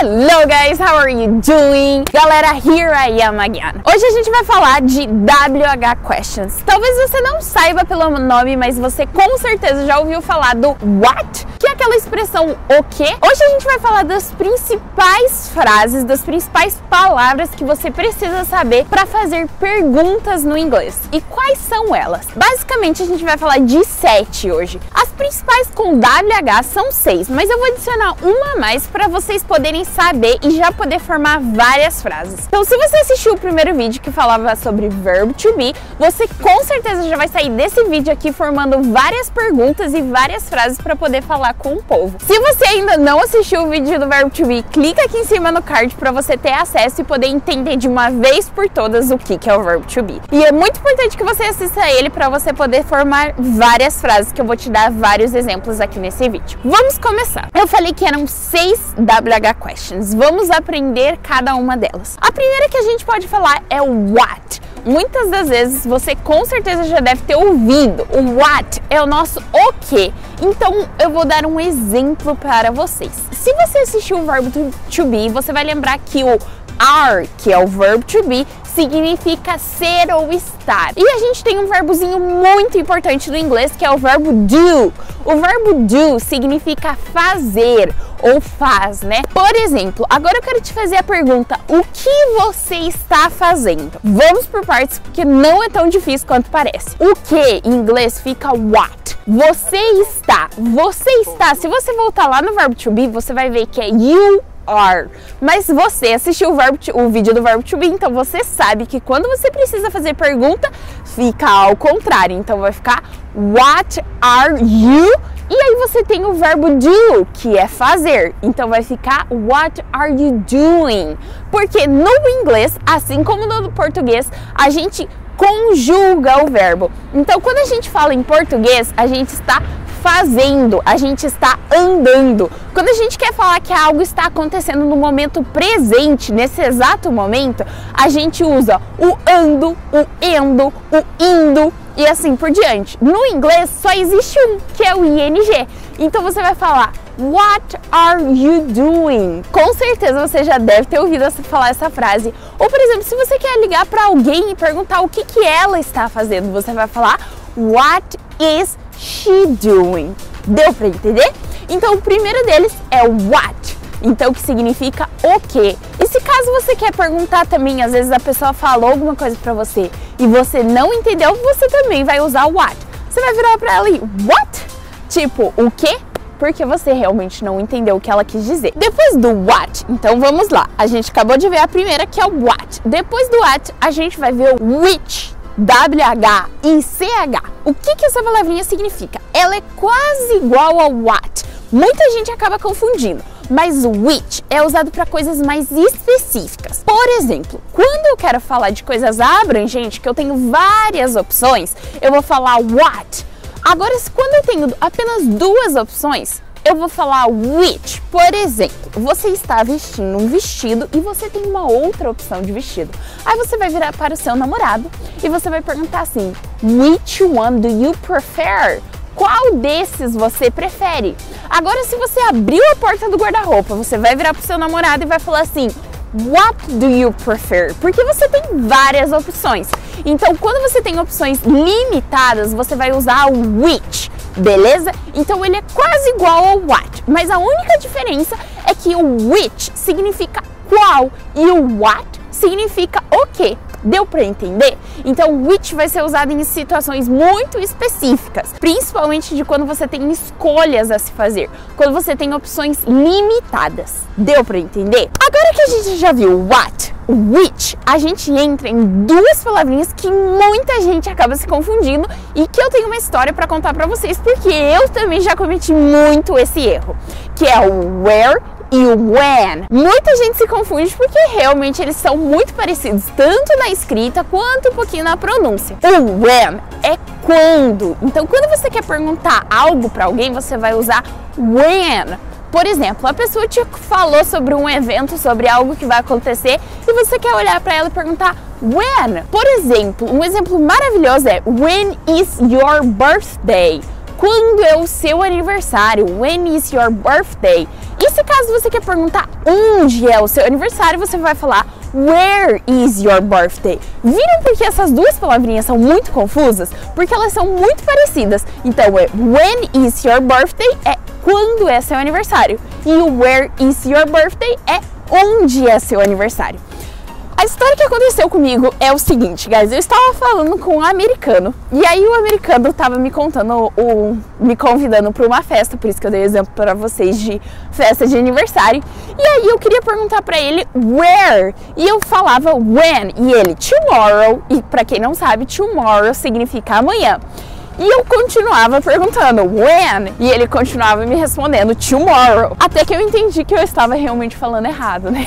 Hello guys, how are you doing? Galera, here I am again. Hoje a gente vai falar de WH Questions. Talvez você não saiba pelo nome, mas você com certeza já ouviu falar do what? Que é aquela expressão o quê? Hoje a gente vai falar das principais frases, das principais palavras que você precisa saber para fazer perguntas no inglês. E quais são elas? Basicamente a gente vai falar de 7 hoje. As principais com WH são 6, mas eu vou adicionar uma a mais para vocês poderem saber e já poder formar várias frases. Então, se você assistiu o primeiro vídeo que falava sobre verb to be, você com certeza já vai sair desse vídeo aqui formando várias perguntas e várias frases para poder falar com o povo. Se você ainda não assistiu o vídeo do verb to be, clica aqui em cima no card para você ter acesso e poder entender de uma vez por todas o que é o verb to be. E é muito importante que você assista ele para você poder formar várias frases, que eu vou te dar vários exemplos aqui nesse vídeo. Vamos começar. Eu falei que eram 6 WH questions. Vamos aprender cada uma delas. A primeira que a gente pode falar é o what. Muitas das vezes você com certeza já deve ter ouvido. O what é o nosso o quê. Então eu vou dar um exemplo para vocês. Se você assistiu o verbo to be, você vai lembrar que o are, que é o verb to be, significa ser ou estar. E a gente tem um verbozinho muito importante no inglês, que é o verbo do. O verbo do significa fazer ou faz, né? Por exemplo, agora eu quero te fazer a pergunta: o que você está fazendo? Vamos por partes, porque não é tão difícil quanto parece. O que em inglês fica what. Você está. Se você voltar lá no verbo to be, você vai ver que é you are. Mas você assistiu o vídeo do verbo to be, então você sabe que quando você precisa fazer pergunta, fica ao contrário. Então vai ficar what are you? E aí você tem o verbo do, que é fazer. Então vai ficar what are you doing? Porque no inglês, assim como no português, a gente conjuga o verbo. Então quando a gente fala em português, a gente está fazendo, a gente está andando. Quando a gente quer falar que algo está acontecendo no momento presente, nesse exato momento, a gente usa o ando, o endo, o indo e assim por diante. No inglês só existe um, que é o ing. Então você vai falar what are you doing? Com certeza você já deve ter ouvido falar essa frase. Ou por exemplo, se você quer ligar para alguém e perguntar o que ela está fazendo, você vai falar what is she doing? Deu para entender? Então o primeiro deles é o what, então que significa o quê. E se caso você quer perguntar também, às vezes a pessoa falou alguma coisa para você e você não entendeu, você também vai usar o what. Você vai virar para ela e what? Tipo, o quê? Porque você realmente não entendeu o que ela quis dizer. Depois do what, então vamos lá. A gente acabou de ver a primeira, que é o what. Depois do what, a gente vai ver o which. W-H-I-C-H. O que essa palavrinha significa? Ela é quase igual ao what. Muita gente acaba confundindo, mas o which é usado para coisas mais específicas. Por exemplo, quando eu quero falar de coisas abrangentes, que eu tenho várias opções, eu vou falar what. Agora, quando eu tenho apenas 2 opções, eu vou falar which. Por exemplo, você está vestindo um vestido e você tem uma outra opção de vestido. Aí você vai virar para o seu namorado e você vai perguntar assim: which one do you prefer? Qual desses você prefere? Agora, se você abriu a porta do guarda-roupa, você vai virar para o seu namorado e vai falar assim: what do you prefer? Porque você tem várias opções. Então, quando você tem opções limitadas, você vai usar o which. Beleza? Então ele é quase igual ao what, mas a única diferença é que o which significa qual e o what significa o quê. Deu para entender? Então o which vai ser usado em situações muito específicas, principalmente de quando você tem escolhas a se fazer, quando você tem opções limitadas. Deu para entender? Agora que a gente já viu o what, o which, a gente entra em 2 palavrinhas que muita gente acaba se confundindo e que eu tenho uma história para contar para vocês, porque eu também já cometi muito esse erro, que é o where e o when. Muita gente se confunde porque realmente eles são muito parecidos, tanto na escrita quanto um pouquinho na pronúncia. O when é quando. Então, quando você quer perguntar algo para alguém, você vai usar when. Por exemplo, a pessoa te falou sobre um evento, sobre algo que vai acontecer, e você quer olhar para ela e perguntar when. Por exemplo, um exemplo maravilhoso é when is your birthday? quando é o seu aniversário? When is your birthday? E se caso você quer perguntar onde é o seu aniversário, você vai falar where is your birthday? Viram porque essas duas palavrinhas são muito confusas? Porque elas são muito parecidas. Então, when is your birthday é quando é seu aniversário. E o where is your birthday é onde é seu aniversário. A história que aconteceu comigo é o seguinte, guys, eu estava falando com um americano, e aí o americano estava me contando, me convidando para uma festa, por isso que eu dei exemplo para vocês de festa de aniversário, e aí eu queria perguntar para ele where, e eu falava when, e ele tomorrow, e para quem não sabe, tomorrow significa amanhã. E eu continuava perguntando when, e ele continuava me respondendo tomorrow, até que eu entendi que eu estava realmente falando errado, né?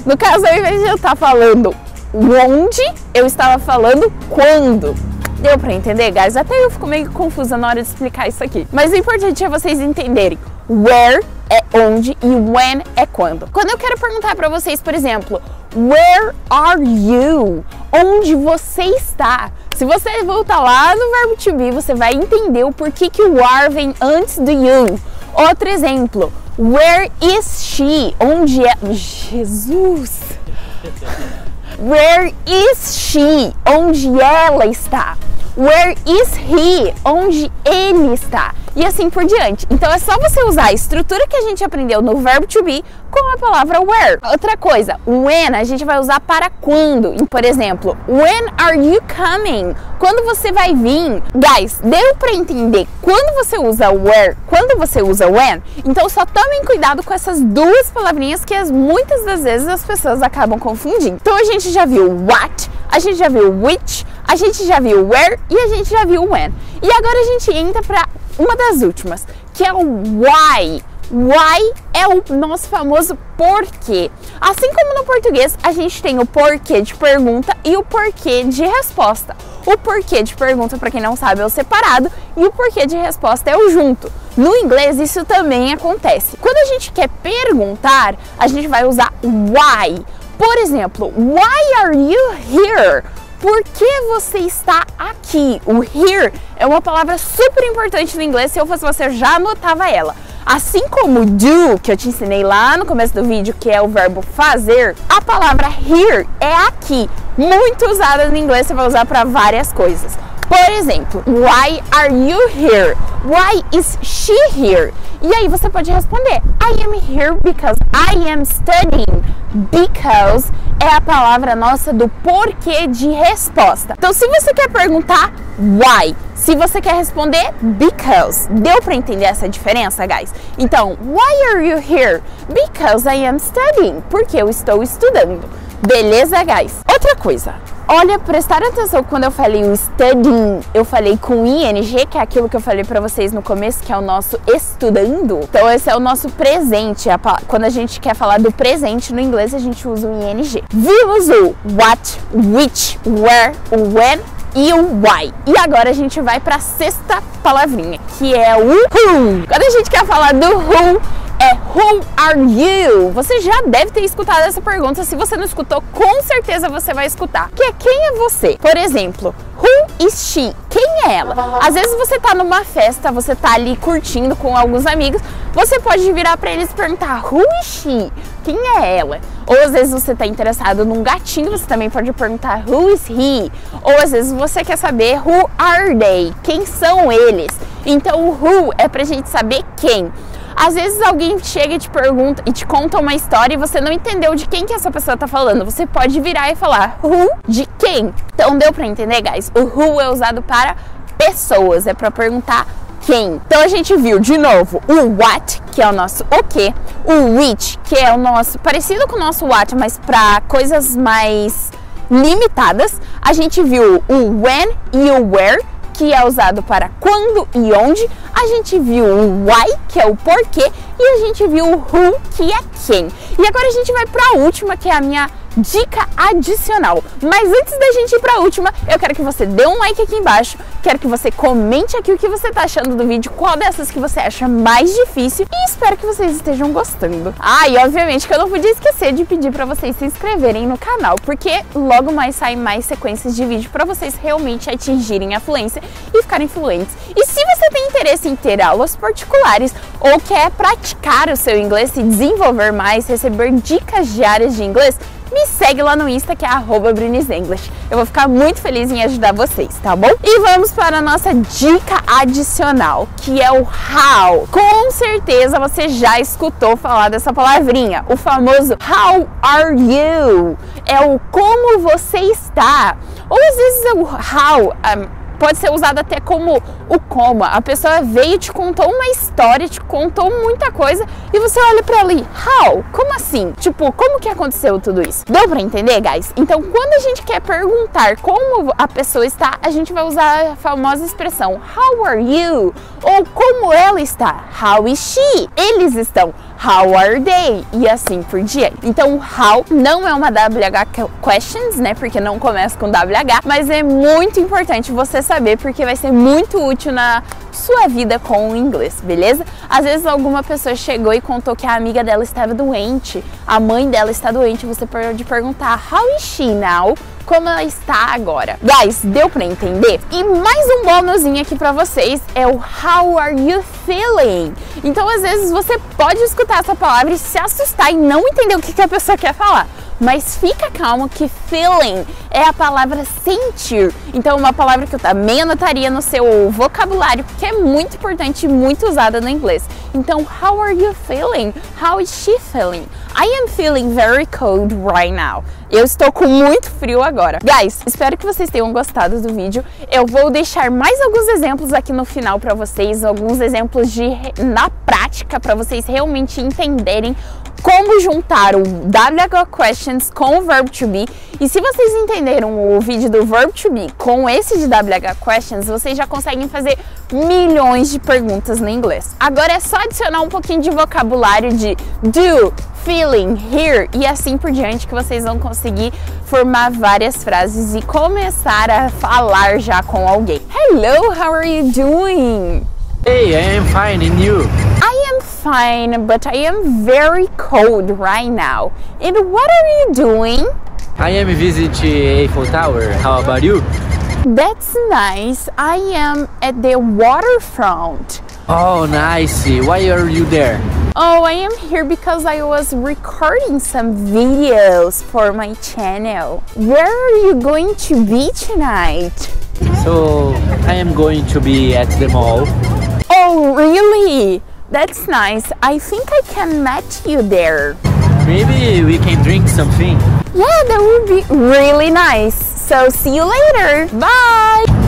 No caso, ao invés de eu estar falando onde, eu estava falando quando. Deu pra entender, guys? Até eu fico meio confusa na hora de explicar isso aqui. Mas o importante é vocês entenderem. Where é onde e when é quando. Quando eu quero perguntar pra vocês, por exemplo, where are you? Onde você está? Se você voltar lá no verbo to be, você vai entender o porquê que o are vem antes do you. Outro exemplo. Where is she? Onde é... Jesus! Where is she? Onde ela está? Where is he? Onde ele está? E assim por diante. Então é só você usar a estrutura que a gente aprendeu no verbo to be com a palavra where. Outra coisa, when a gente vai usar para quando. Por exemplo, when are you coming? Quando você vai vir? Guys, deu para entender quando você usa where, quando você usa when? Então só tomem cuidado com essas duas palavrinhas que muitas das vezes as pessoas acabam confundindo. Então a gente já viu what, a gente já viu which, a gente já viu where e a gente já viu when. E agora a gente entra para uma das últimas, que é o why. Why é o nosso famoso porquê. Assim como no português, a gente tem o porquê de pergunta e o porquê de resposta. O porquê de pergunta, para quem não sabe, é o separado e o porquê de resposta é o junto. No inglês, isso também acontece. Quando a gente quer perguntar, a gente vai usar why. Por exemplo, why are you here? Por que você está aqui? O here é uma palavra super importante no inglês. Se eu fosse você, eu já anotava ela. Assim como do, que eu te ensinei lá no começo do vídeo, que é o verbo fazer, a palavra here é aqui. Muito usada no inglês, você vai usar para várias coisas. Por exemplo, why are you here? Why is she here? E aí você pode responder, I am here because I am studying. Because é a palavra nossa do porquê de resposta. Então, se você quer perguntar why, se você quer responder because, deu para entender essa diferença, guys? Então, why are you here? Because I am studying. Porque eu estou estudando. Beleza, guys? Outra coisa. Olha, prestaram atenção quando eu falei o studying, eu falei com ing, que é aquilo que eu falei pra vocês no começo, que é o nosso estudando. Então esse é o nosso presente. Quando a gente quer falar do presente no inglês, a gente usa o ing. Vimos o what, which, where, o when e o why. E agora a gente vai pra sexta palavrinha, que é o who. Quando a gente quer falar do who, é who are you? Você já deve ter escutado essa pergunta. Se você não escutou, com certeza você vai escutar. Que é quem é você? Por exemplo, who is she? Quem é ela? Às vezes você tá numa festa, você tá ali curtindo com alguns amigos, você pode virar pra eles e perguntar who is she? Quem é ela? Ou às vezes você tá interessado num gatinho, você também pode perguntar who is he? Ou às vezes você quer saber who are they? Quem são eles? Então o who é pra gente saber quem. Às vezes alguém chega e te pergunta e te conta uma história e você não entendeu de quem que essa pessoa tá falando. Você pode virar e falar who de quem. Então deu pra entender, guys? O who é usado para pessoas, é pra perguntar quem. Então a gente viu de novo o what, que é o nosso o que, o which, que é o nosso parecido com o nosso what, mas para coisas mais limitadas. A gente viu o when e o where, que é usado para quando e onde. A gente viu o why, que é o porquê, e a gente viu o who, que é quem. E agora a gente vai para a última, que é a minha dica adicional. Mas antes da gente ir pra última, eu quero que você dê um like aqui embaixo, quero que você comente aqui o que você tá achando do vídeo, qual dessas que você acha mais difícil, e espero que vocês estejam gostando. Ah, e obviamente que eu não podia esquecer de pedir pra vocês se inscreverem no canal, porque logo mais saem mais sequências de vídeo pra vocês realmente atingirem a fluência e ficarem fluentes. E se você tem interesse em ter aulas particulares ou quer praticar o seu inglês, se desenvolver mais, receber dicas diárias de inglês, me segue lá no Insta, que é @BruniSEnglish. Eu vou ficar muito feliz em ajudar vocês, tá bom? E vamos para a nossa dica adicional, que é o how. Com certeza você já escutou falar dessa palavrinha, o famoso how are you? É o como você está. Ou às vezes o how pode ser usado até como o como. A pessoa veio e te contou uma história, te contou muita coisa e você olha pra ela e how? Como assim? Tipo, como que aconteceu tudo isso? Deu pra entender, guys? Então, quando a gente quer perguntar como a pessoa está, a gente vai usar a famosa expressão how are you? Ou como ela está? How is she? Eles estão. How are they? E assim por diante. Então, how não é uma WH questions, né? Porque não começa com WH, mas é muito importante você saber, porque vai ser muito útil na sua vida com o inglês, beleza? Às vezes alguma pessoa chegou e contou que a amiga dela estava doente, a mãe dela está doente, você pode perguntar how is she now? Como ela está agora. Guys, deu pra entender? E mais um bônusinho aqui pra vocês é o how are you feeling? Então, às vezes, você pode escutar essa palavra e se assustar e não entender o que a pessoa quer falar. Mas fica calmo que feeling é a palavra sentir. Então, uma palavra que eu também anotaria no seu vocabulário, porque é muito importante e muito usada no inglês. Então, how are you feeling? How is she feeling? I am feeling very cold right now. Eu estou com muito frio agora. Guys, espero que vocês tenham gostado do vídeo. Eu vou deixar mais alguns exemplos aqui no final para vocês, alguns exemplos na prática para vocês realmente entenderem como juntar o WH questions com o verb to be. E se vocês entenderam o vídeo do verb to be com esse de WH questions, vocês já conseguem fazer milhões de perguntas no inglês. Agora é só adicionar um pouquinho de vocabulário de do, feeling, hear e assim por diante, que vocês vão conseguir formar várias frases e começar a falar já com alguém. Hello, how are you doing? Hey, I am fine, and you? I am fine, but I am very cold right now. And what are you doing? I am visiting Eiffel Tower. How about you? That's nice. I am at the waterfront. Oh, nice. Why are you there? Oh, I am here because I was recording some videos for my channel. Where are you going to be tonight? So, I am going to be at the mall. Oh, really? That's nice. I think I can meet you there. Maybe we can drink something. Yeah, that would be really nice. So, see you later. Bye!